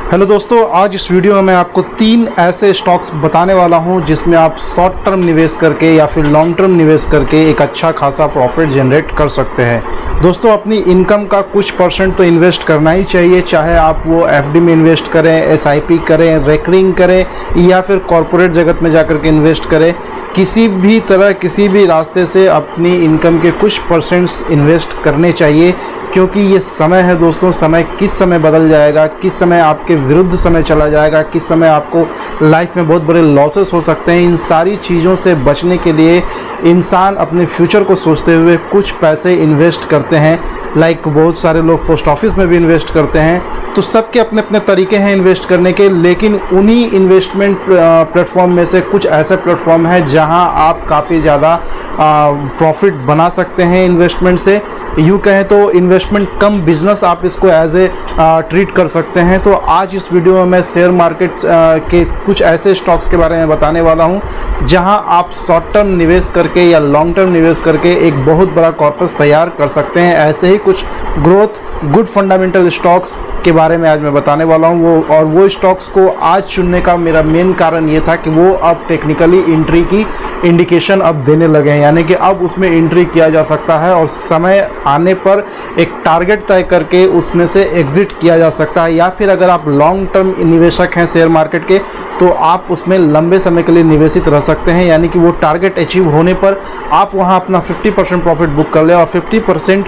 Hello दोस्तों, आज इस वीडियो में मैं आपको 3 ऐसे स्टॉक्स बताने वाला हूं जिसमें आप शॉर्ट टर्म निवेश करके या फिर लॉन्ग टर्म निवेश करके एक अच्छा खासा प्रॉफिट जनरेट कर सकते हैं। दोस्तों, अपनी इनकम का कुछ परसेंट तो इन्वेस्ट करना ही चाहिए, चाहे आप वो एफडी में इन्वेस्ट करें, एसआईपी करें, रेकरिंग करें या फिर कॉरपोरेट जगत में जाकर के इन्वेस्ट करें। किसी भी तरह किसी भी रास्ते से अपनी इनकम के कुछ परसेंट्स इन्वेस्ट करने चाहिए, क्योंकि ये समय है दोस्तों, समय किस समय बदल जाएगा, किस समय आपके विरुद्ध समय चला जाएगा, किस समय आपको लाइफ में बहुत बड़े लॉसेस हो सकते हैं। इन सारी चीज़ों से बचने के लिए इंसान अपने फ्यूचर को सोचते हुए कुछ पैसे इन्वेस्ट करते हैं। लाइक बहुत सारे लोग पोस्ट ऑफिस में भी इन्वेस्ट करते हैं। तो सबके अपने अपने तरीके हैं इन्वेस्ट करने के, लेकिन उन्हीं इन्वेस्टमेंट प्लेटफॉर्म में से कुछ ऐसे प्लेटफॉर्म है जहां आप काफ़ी ज़्यादा प्रॉफिट बना सकते हैं इन्वेस्टमेंट से। यूँ कहें तो इन्वेस्टमेंट कम बिजनेस आप इसको एज ए ट्रीट कर सकते हैं। तो आज इस वीडियो में मैं शेयर मार्केट के कुछ ऐसे स्टॉक्स के बारे में बताने वाला हूं जहां आप शॉर्ट टर्म निवेश करके या लॉन्ग टर्म निवेश करके एक बहुत बड़ा कॉर्पस तैयार कर सकते हैं। ऐसे ही कुछ ग्रोथ गुड फंडामेंटल स्टॉक्स के बारे में आज मैं बताने वाला हूं। वो स्टॉक्स को आज चुनने का मेरा मेन कारण ये था कि वो अब टेक्निकली एंट्री की इंडिकेशन अब देने लगे हैं, यानी कि अब उसमें एंट्री किया जा सकता है और समय आने पर एक टारगेट तय करके उसमें से एग्जिट किया जा सकता है। या फिर अगर आप लॉन्ग टर्म निवेशक हैं शेयर मार्केट के, तो आप उसमें लंबे समय के लिए निवेशित रह सकते हैं, यानी कि वो टारगेट अचीव होने पर आप वहां अपना 50% प्रॉफिट बुक कर लें और 50%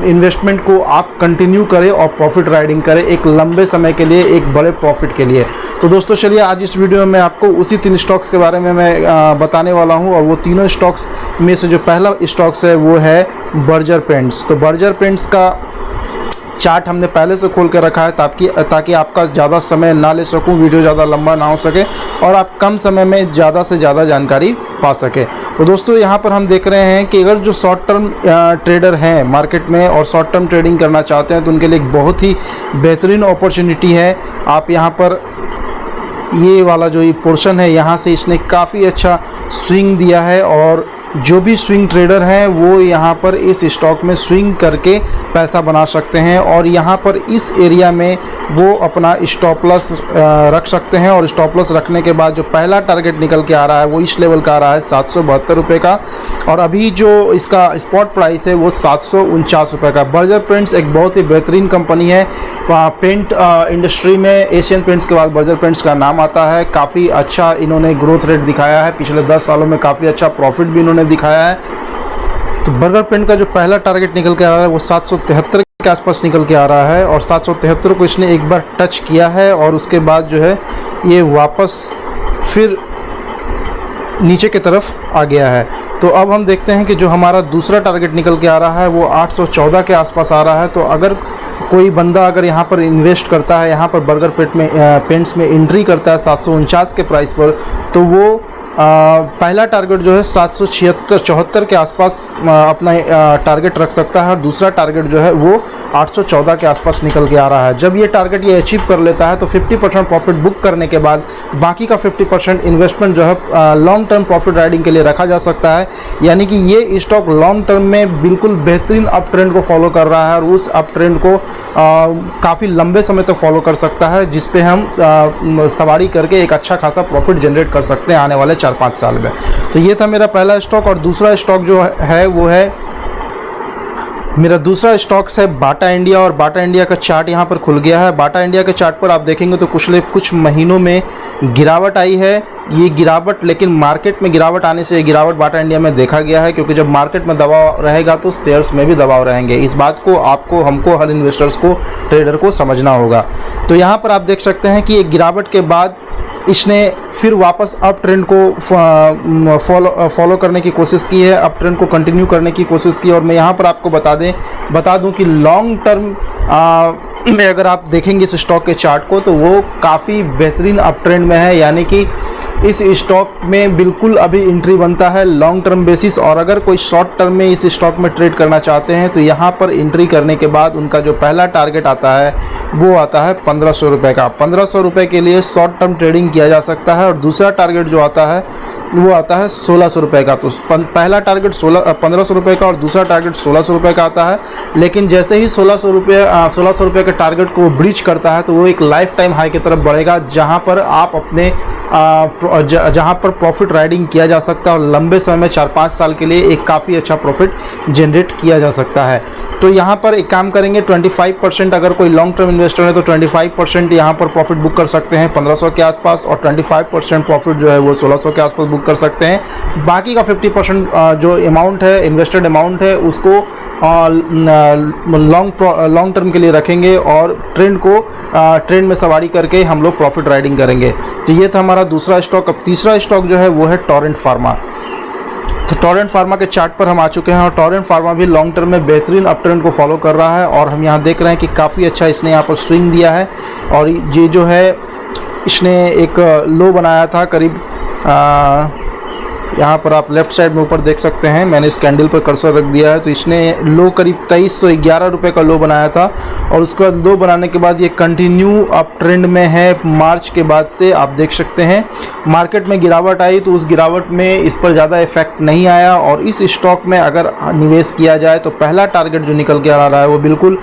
इन्वेस्टमेंट को आप कंटिन्यू करें और प्रॉफिट राइडिंग करें एक लंबे समय के लिए, एक बड़े प्रॉफिट के लिए। तो दोस्तों चलिए, आज इस वीडियो में आपको उसी 3 स्टॉक्स के बारे में मैं बताने वाला हूं। और वो तीनों स्टॉक्स में से जो पहला स्टॉक्स है वो है बर्जर पेंट्स। तो बर्जर पेंट्स का चार्ट हमने पहले से खोल कर रखा है ताकि आपका ज़्यादा समय ना ले सकूं, वीडियो ज़्यादा लंबा ना हो सके और आप कम समय में ज़्यादा से ज़्यादा जानकारी पा सके। तो दोस्तों यहाँ पर हम देख रहे हैं कि अगर जो शॉर्ट टर्म ट्रेडर हैं मार्केट में और शॉर्ट टर्म ट्रेडिंग करना चाहते हैं तो उनके लिए एक बहुत ही बेहतरीन अपॉर्चुनिटी है। आप यहाँ पर ये वाला जो ये पोर्शन है, यहाँ से इसने काफ़ी अच्छा स्विंग दिया है और जो भी स्विंग ट्रेडर हैं वो यहाँ पर इस स्टॉक में स्विंग करके पैसा बना सकते हैं। और यहाँ पर इस एरिया में वो अपना स्टॉप लॉस रख सकते हैं और स्टॉप लॉस रखने के बाद जो पहला टारगेट निकल के आ रहा है वो इस लेवल का आ रहा है 772 रुपये का, और अभी जो इसका स्पॉट प्राइस है वो 749 रुपये का। बर्जर पेंट्स एक बहुत ही बेहतरीन कंपनी है पेंट इंडस्ट्री में। एशियन पेंट्स के बाद बर्जर पेंट्स का नाम आता है। काफ़ी अच्छा इन्होंने ग्रोथ रेट दिखाया है, पिछले 10 सालों में काफ़ी अच्छा प्रॉफिट भी इन्होंने दिखाया है। तो बर्गर पेंट का जो पहला टारगेट निकल के आ रहा है वो 773 के आसपास निकल के आ रहा है और 773 को इसने एक बार टच किया है और उसके बाद जो है ये वापस फिर नीचे की तरफ आ गया है। तो अब हम देखते हैं कि जो हमारा दूसरा टारगेट निकल के आ रहा है वो 814 के आसपास आ रहा है। तो अगर कोई बंदा अगर यहाँ पर इन्वेस्ट करता है, यहाँ पर बर्गर पेंट्स में एंट्री करता है 749 के प्राइस पर, तो वो पहला टारगेट जो है 774 के आसपास अपना टारगेट रख सकता है और दूसरा टारगेट जो है वो 814 के आसपास निकल के आ रहा है। जब ये टारगेट ये अचीव कर लेता है तो 50% प्रॉफिट बुक करने के बाद बाकी का 50% इन्वेस्टमेंट जो है लॉन्ग टर्म प्रॉफिट राइडिंग के लिए रखा जा सकता है। यानी कि ये स्टॉक लॉन्ग टर्म में बिल्कुल बेहतरीन अप ट्रेंड को फॉलो कर रहा है और उस अप ट्रेंड को काफ़ी लंबे समय तक फॉलो कर सकता है, जिस पे हम सवारी करके एक अच्छा खासा प्रॉफिट जनरेट कर सकते हैं आने वाले 4-5 साल में। तो ये था मेरा पहला स्टॉक। और दूसरा स्टॉक जो है वो है मेरा दूसरा स्टॉक्स है बाटा इंडिया। और बाटा इंडिया का चार्ट यहाँ पर खुल गया है। बाटा इंडिया के चार्ट पर आप देखेंगे तो कुछ महीनों में गिरावट आई है। ये गिरावट, लेकिन मार्केट में गिरावट आने से ये गिरावट बाटा इंडिया में देखा गया है, क्योंकि जब मार्केट में दबाव रहेगा तो शेयर्स में भी दबाव रहेंगे। इस बात को आपको, हमको, हर इन्वेस्टर्स को, ट्रेडर को समझना होगा। तो यहाँ पर आप देख सकते हैं कि एक गिरावट के बाद इसने फिर वापस अप ट्रेंड को फॉलो करने की कोशिश की है, अप ट्रेंड को कंटिन्यू करने की कोशिश की। और मैं यहाँ पर आपको बता दूं कि लॉन्ग टर्म में अगर आप देखेंगे इस स्टॉक के चार्ट को तो वो काफ़ी बेहतरीन अप ट्रेंड में है, यानी कि इस स्टॉक में बिल्कुल अभी एंट्री बनता है लॉन्ग टर्म बेसिस। और अगर कोई शॉर्ट टर्म में इस स्टॉक में ट्रेड करना चाहते हैं तो यहाँ पर एंट्री करने के बाद उनका जो पहला टारगेट आता है वो आता है 1500 रुपये का। 1500 रुपये के लिए शॉर्ट टर्म ट्रेडिंग किया जा सकता है। और दूसरा टारगेट जो आता है वो आता है 1600 रुपये का। तो पहला टारगेट 1500 रुपये का और दूसरा टारगेट 1600 रुपये का आता है। लेकिन जैसे ही 1600 रुपये के टारगेट को ब्रीच करता है तो वो एक लाइफ टाइम हाई की तरफ बढ़ेगा, जहां पर आप अपने जहां पर प्रॉफिट राइडिंग किया जा सकता है और लंबे समय में 4-5 साल के लिए एक काफ़ी अच्छा प्रॉफिट जनरेट किया जा सकता है। तो यहाँ पर एक काम करेंगे, 25% अगर कोई लॉन्ग टर्म इन्वेस्टर है तो 25% यहाँ पर प्रॉफिट बुक कर सकते हैं 1500 के आसपास, और 25% प्रॉफिट जो है वो 1600 के आसपास बुक कर सकते हैं। बाकी का 50% जो अमाउंट है, इन्वेस्टेड अमाउंट है, उसको लॉन्ग टर्म के लिए रखेंगे और ट्रेंड में सवारी करके हम लोग प्रॉफिट राइडिंग करेंगे। तो ये था हमारा दूसरा स्टॉक। अब तीसरा स्टॉक जो है वो है टोरेंट फार्मा। तो टोरेंट फार्मा के चार्ट पर हम आ चुके हैं और टोरेंट फार्मा भी लॉन्ग टर्म में बेहतरीन अप ट्रेंड को फॉलो कर रहा है। और हम यहाँ देख रहे हैं कि काफ़ी अच्छा इसने यहाँ पर स्विंग दिया है। और ये जो है इसने एक लो बनाया था करीब यहाँ पर आप लेफ़्ट साइड में ऊपर देख सकते हैं, मैंने इस कैंडल पर कर्सर रख दिया है। तो इसने लो करीब 2311 रुपये का लो बनाया था और उसके बाद लो बनाने के बाद ये कंटिन्यू अप ट्रेंड में है। मार्च के बाद से आप देख सकते हैं मार्केट में गिरावट आई तो उस गिरावट में इस पर ज़्यादा इफेक्ट नहीं आया। और इस स्टॉक में अगर निवेश किया जाए तो पहला टारगेट जो निकल के आ रहा है वो बिल्कुल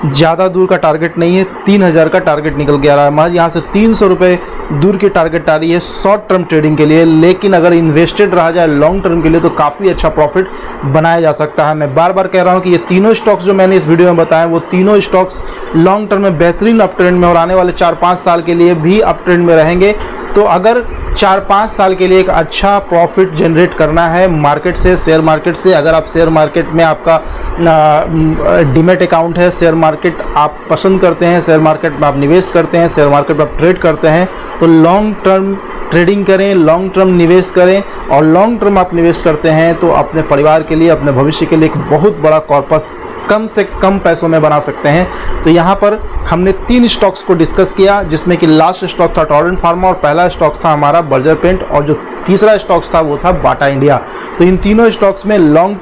ज़्यादा दूर का टारगेट नहीं है, 3000 का टारगेट निकल के आ रहा है। महज यहाँ से 300 रुपये दूर की टारगेट आ रही है शॉर्ट टर्म ट्रेडिंग के लिए। लेकिन अगर इन्वेस्टेड रहा जाए लॉन्ग टर्म के लिए तो काफ़ी अच्छा प्रॉफिट बनाया जा सकता है। मैं बार बार कह रहा हूँ कि ये तीनों स्टॉक्स जो मैंने इस वीडियो में बताए वो तीनों स्टॉक्स लॉन्ग टर्म में बेहतरीन अप ट्रेंड में और आने वाले 4-5 साल के लिए भी अप ट्रेंड में रहेंगे। तो अगर 4-5 साल के लिए एक अच्छा प्रॉफिट जनरेट करना है मार्केट से, शेयर मार्केट से, अगर आप शेयर मार्केट में आपका डीमैट अकाउंट है, शेयर मार्केट आप पसंद करते हैं, शेयर मार्केट में आप निवेश करते हैं, शेयर मार्केट में आप ट्रेड करते हैं, तो लॉन्ग टर्म ट्रेडिंग करें, लॉन्ग टर्म निवेश करें। और लॉन्ग टर्म आप निवेश करते हैं तो अपने परिवार के लिए, अपने भविष्य के लिए एक बहुत बड़ा कॉर्पस कम से कम पैसों में बना सकते हैं। तो यहाँ पर हमने 3 स्टॉक्स को डिस्कस किया, जिसमें कि लास्ट स्टॉक था टोरेंट फार्मा और पहला स्टॉक था हमारा बर्जर पेंट और जो तीसरा स्टॉक्स था वो था बाटा इंडिया। तो इन तीनों स्टॉक्स में लॉन्ग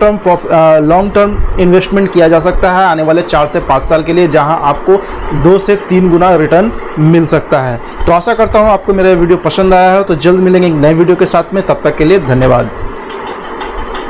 टर्म इन्वेस्टमेंट किया जा सकता है आने वाले 4 से 5 साल के लिए, जहां आपको 2 से 3 गुना रिटर्न मिल सकता है। तो आशा करता हूं आपको मेरा वीडियो पसंद आया है। तो जल्द मिलेंगे एक नए वीडियो के साथ में, तब तक के लिए धन्यवाद।